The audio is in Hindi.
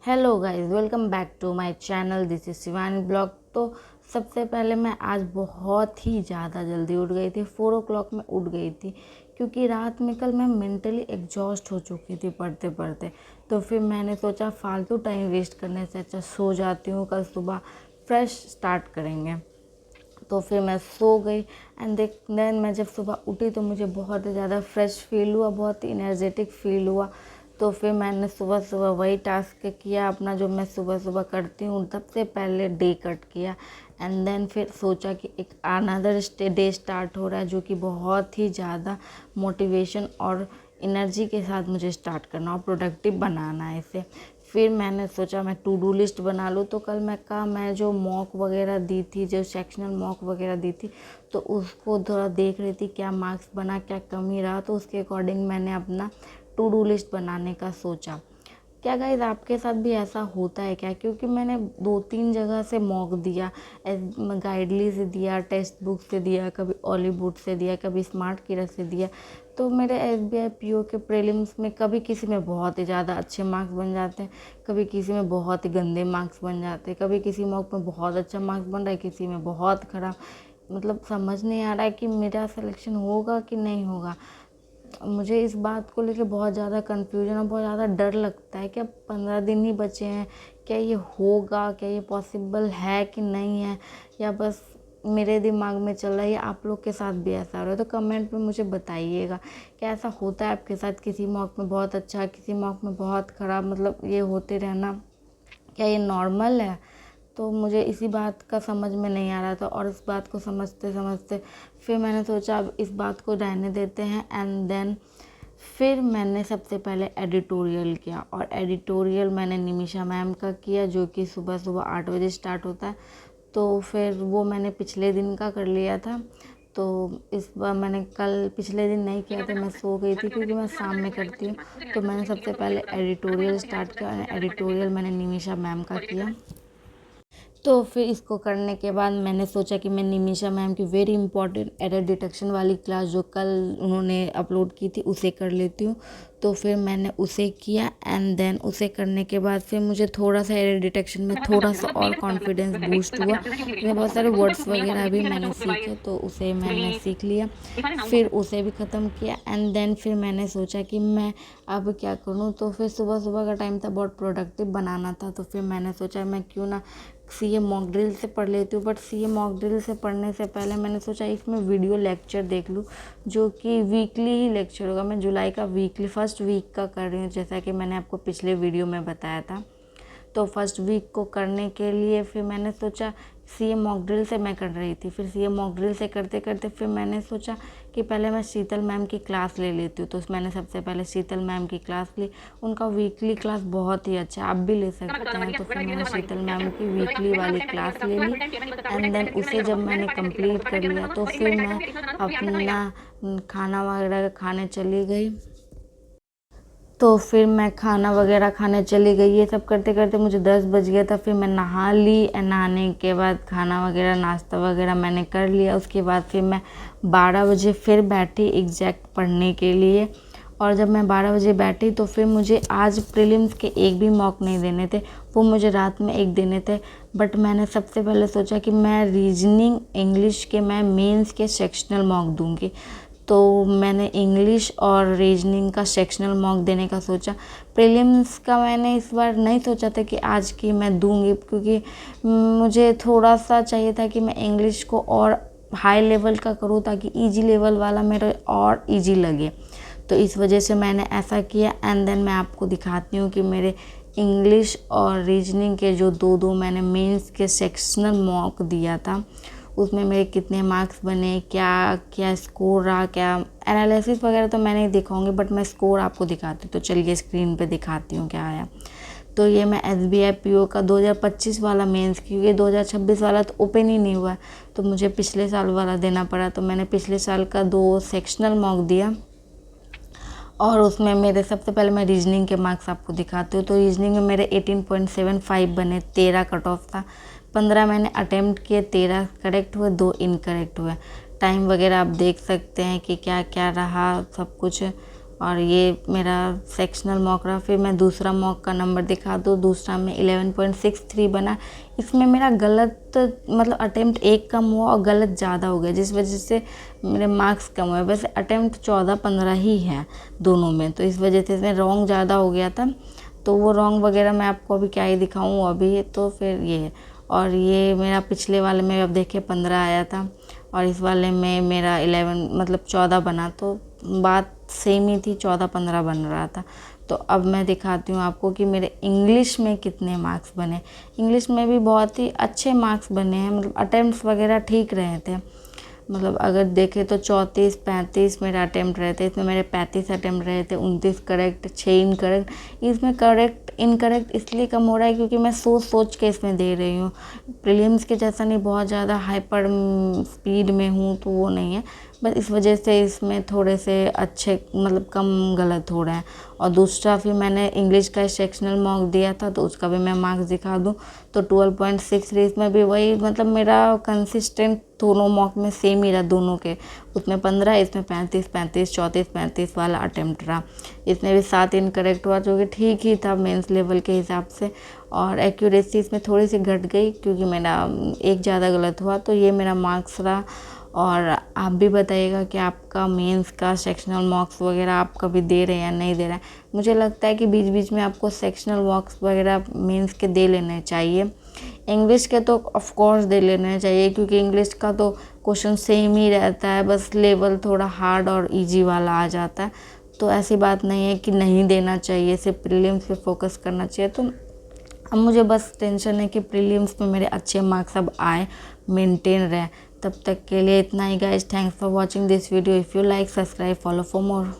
Hello guys, welcome back to my channel. This is Shivani blog. तो सबसे पहले मैं आज बहुत ही ज़्यादा जल्दी उठ गई थी। 4 o'clock में उठ गई थी क्योंकि रात में कल मैं मेंटली एग्जॉस्ट हो चुकी थी पढ़ते पढ़ते। तो फिर मैंने सोचा फालतू टाइम वेस्ट करने से अच्छा सो जाती हूँ, कल सुबह फ्रेश स्टार्ट करेंगे। तो फिर मैं सो गई एंड देन मैं जब सुबह उठी तो मुझे बहुत ही ज़्यादा फ्रेश फील हुआ, बहुत ही इनर्जेटिक फील हुआ। तो फिर मैंने सुबह सुबह वही टास्क किया अपना जो मैं सुबह सुबह करती हूँ। सबसे पहले डे कट किया एंड देन फिर सोचा कि एक अनदर डे स्टार्ट हो रहा है जो कि बहुत ही ज़्यादा मोटिवेशन और एनर्जी के साथ मुझे स्टार्ट करना और प्रोडक्टिव बनाना है इसे। फिर मैंने सोचा मैं टू डू लिस्ट बना लूँ। तो कल मैं जो मॉक वगैरह दी थी, जो सेक्शनल मॉक वगैरह दी थी, तो उसको थोड़ा देख रही थी क्या मार्क्स बना, क्या कमी रहा। तो उसके अकॉर्डिंग मैंने अपना टू डू लिस्ट बनाने का सोचा। क्या गाइस आपके साथ भी ऐसा होता है क्या? क्योंकि मैंने 2-3 जगह से मॉक दिया, गाइडली से दिया, टेक्स्ट बुक से दिया, कभी हॉलीवुड से दिया, कभी स्मार्ट किरत से दिया। तो मेरे SBI PO के प्रीलिम्स में कभी किसी में बहुत ही ज़्यादा अच्छे मार्क्स बन जाते हैं, कभी किसी में बहुत ही गंदे मार्क्स बन जाते हैं, कभी किसी मॉक में बहुत अच्छा मार्क्स बन रहा है, किसी में बहुत ख़राब। मतलब समझ नहीं आ रहा है कि मेरा सिलेक्शन होगा कि नहीं होगा। मुझे इस बात को लेके बहुत ज़्यादा कन्फ्यूजन और बहुत ज़्यादा डर लगता है कि अब 15 दिन ही बचे हैं। क्या ये होगा, क्या ये पॉसिबल है कि नहीं है, या बस मेरे दिमाग में चल रहा है, या आप लोग के साथ भी ऐसा हो रहा है? तो कमेंट में मुझे बताइएगा क्या ऐसा होता है आपके साथ, किसी मॉक में बहुत अच्छा, किसी मॉक में बहुत ख़राब, मतलब ये होते रहना, क्या ये नॉर्मल है? तो मुझे इसी बात का समझ में नहीं आ रहा था और इस बात को समझते समझते फिर मैंने सोचा अब इस बात को रहने देते हैं। एंड देन फिर मैंने सबसे पहले एडिटोरियल किया और एडिटोरियल मैंने निमिषा मैम का किया जो कि सुबह सुबह 8 बजे स्टार्ट होता है। तो फिर वो मैंने पिछले दिन का कर लिया था। तो इस बार मैंने कल पिछले दिन नहीं किया था, मैं सो गई थी क्योंकि मैं शाम में करती हूँ। तो मैंने सबसे पहले एडिटोरियल स्टार्ट किया और एडिटोरियल मैंने निमिषा मैम का किया। तो फिर इसको करने के बाद मैंने सोचा कि मैं निमिषा मैम की वेरी इंपॉर्टेंट एरर डिटेक्शन वाली क्लास जो कल उन्होंने अपलोड की थी उसे कर लेती हूँ। तो फिर मैंने उसे किया एंड देन उसे करने के बाद फिर मुझे थोड़ा सा एरर डिटेक्शन में थोड़ा सा और कॉन्फिडेंस बूस्ट हुआ। इसमें बहुत सारे वर्ड्स वगैरह भी मैंने सीखे तो उसे मैंने सीख लिया, फिर उसे भी ख़त्म किया। एंड देन फिर मैंने सोचा कि मैं अब क्या करूँ। तो फिर सुबह सुबह का टाइम था, बहुत प्रोडक्टिव बनाना था। तो फिर मैंने सोचा मैं क्यों ना CA मॉक ड्रिल से पढ़ लेती हूँ। बट CA मॉक ड्रिल से पढ़ने से पहले मैंने सोचा इसमें वीडियो लेक्चर देख लूँ जो कि वीकली ही लेक्चर होगा। मैं जुलाई का वीकली फर्स्ट वीक का कर रही हूँ जैसा कि मैंने आपको पिछले वीडियो में बताया था। तो फर्स्ट वीक को करने के लिए फिर मैंने सोचा CA मॉक ड्रिल से मैं कर रही थी। फिर CA मॉक ड्रिल से करते करते फिर मैंने सोचा कि पहले मैं शीतल मैम की क्लास ले लेती हूँ। तो मैंने सबसे पहले शीतल मैम की क्लास ली। उनका वीकली क्लास बहुत ही अच्छा है, आप भी ले सकते हैं। तो फिर मैंने शीतल मैम की वीकली वाली क्लास ले ली एंड देन उसे जब मैंने कंप्लीट कर लिया तो फिर मैं अपना खाना वगैरह खाने चली गई। तो फिर मैं खाना वगैरह खाने चली गई। ये सब करते करते मुझे 10 बज गया था। फिर मैं नहा ली, नहाने के बाद खाना वगैरह नाश्ता वगैरह मैंने कर लिया। उसके बाद फिर मैं 12 बजे फिर बैठी एग्जैक्ट पढ़ने के लिए। और जब मैं 12 बजे बैठी तो फिर मुझे आज प्रीलिम्स के एक भी मॉक नहीं देने थे, वो मुझे रात में एक देने थे। बट मैंने सबसे पहले सोचा कि मैं रीजनिंग इंग्लिश के मैं मेंस के सेक्शनल मॉक दूंगी। तो मैंने इंग्लिश और रीजनिंग का सेक्शनल मॉक देने का सोचा। प्रीलिम्स का मैंने इस बार नहीं सोचा था कि आज की मैं दूंगी क्योंकि मुझे थोड़ा सा चाहिए था कि मैं इंग्लिश को और हाई लेवल का करूँ ताकि इजी लेवल वाला मेरा और इजी लगे। तो इस वजह से मैंने ऐसा किया। एंड देन मैं आपको दिखाती हूँ कि मेरे इंग्लिश और रीजनिंग के जो दो मैंने मेंस के सेक्शनल मॉक दिया था उसमें मेरे कितने मार्क्स बने, क्या क्या स्कोर रहा, क्या एनालिसिस वगैरह तो मैं नहीं दिखाऊंगी बट मैं स्कोर आपको दिखाती हूँ। तो चलिए स्क्रीन पे दिखाती हूँ क्या आया। तो ये मैं SBI PO का 2025 वाला मेंस, क्योंकि 2026 वाला तो ओपन ही नहीं हुआ है तो मुझे पिछले साल वाला देना पड़ा। तो मैंने पिछले साल का 2 सेक्शनल मॉक दिया और उसमें मेरे सबसे पहले मैं रीजनिंग के मार्क्स आपको दिखाती हूँ। तो रीजनिंग में मेरे 18.75 बने, 13 कट ऑफ था। 15 मैंने अटेम्प्ट किए, 13 करेक्ट हुए, 2 इनकरेक्ट हुए। टाइम वगैरह आप देख सकते हैं कि क्या क्या रहा सब कुछ। और ये मेरा सेक्शनल मॉक रहा। फिर मैं दूसरा मॉक का नंबर दिखा दूँ। दूसरा में 11.63 बना। इसमें मेरा गलत मतलब अटेम्प्ट एक कम हुआ और गलत ज़्यादा हो गया, जिस वजह से मेरे मार्क्स कम हुए। वैसे अटेम्प्ट 14-15 ही है दोनों में, तो इस वजह से इसमें रॉन्ग ज़्यादा हो गया था। तो वो रॉन्ग वगैरह मैं आपको अभी क्या ही दिखाऊँ अभी, तो फिर ये है। और ये मेरा पिछले वाले में अब देखिए 15 आया था और इस वाले में मेरा 11 मतलब 14 बना, तो बात सेम ही थी, 14-15 बन रहा था। तो अब मैं दिखाती हूँ आपको कि मेरे इंग्लिश में कितने मार्क्स बने। इंग्लिश में भी बहुत ही अच्छे मार्क्स बने हैं, मतलब अटेम्प्ट्स वगैरह ठीक रहे थे। मतलब अगर देखें तो 34-35 मेरा अटेम्प्ट रहे थे। इसमें मेरे 35 अटेम्प्ट रहे थे, 29 करेक्ट, 6 इनकरेक्ट। इसमें करेक्ट इनकरेक्ट इसलिए कम हो रहा है क्योंकि मैं सोच के इसमें दे रही हूँ। प्रीलिम्स के जैसा नहीं बहुत ज़्यादा हाइपर स्पीड में हूँ, तो वो नहीं है, बस इस वजह से इसमें थोड़े से अच्छे मतलब कम गलत हो रहे हैं। और दूसरा फिर मैंने इंग्लिश का सेक्शनल मॉक दिया था, तो उसका भी मैं मार्क्स दिखा दूँ तो 12.63। इसमें भी वही मतलब मेरा कंसिस्टेंट दोनों मॉक में सेम ही रहा दोनों के। उसमें 15, इसमें 35-35, 34-35 वाला अटेम्प्ट रहा। इसमें भी 7 इनकरेक्ट हुआ, जो कि ठीक ही था मेंस लेवल के हिसाब से। और एक्यूरेसी इसमें थोड़ी सी घट गई क्योंकि मेरा एक ज़्यादा गलत हुआ, तो ये मेरा मार्क्स रहा। और आप भी बताइएगा कि आपका मेंस का सेक्शनल मॉक्स वगैरह आप कभी दे रहे हैं या नहीं दे रहे हैं। मुझे लगता है कि बीच बीच में आपको सेक्शनल मॉक्स वगैरह मेंस के दे लेने चाहिए। इंग्लिश के तो ऑफ कोर्स दे लेने चाहिए, क्योंकि इंग्लिश का तो क्वेश्चन सेम ही रहता है, बस लेवल थोड़ा हार्ड और इजी वाला आ जाता है। तो ऐसी बात नहीं है कि नहीं देना चाहिए, सिर्फ प्रीलिम्स पे फोकस करना चाहिए। तो अब मुझे बस टेंशन है कि प्रीलिम्स में मेरे अच्छे मार्क्स अब आए, मेंटेन रहे। तब तक के लिए इतना ही guys. Thanks for watching this video. If you like, subscribe, follow for more.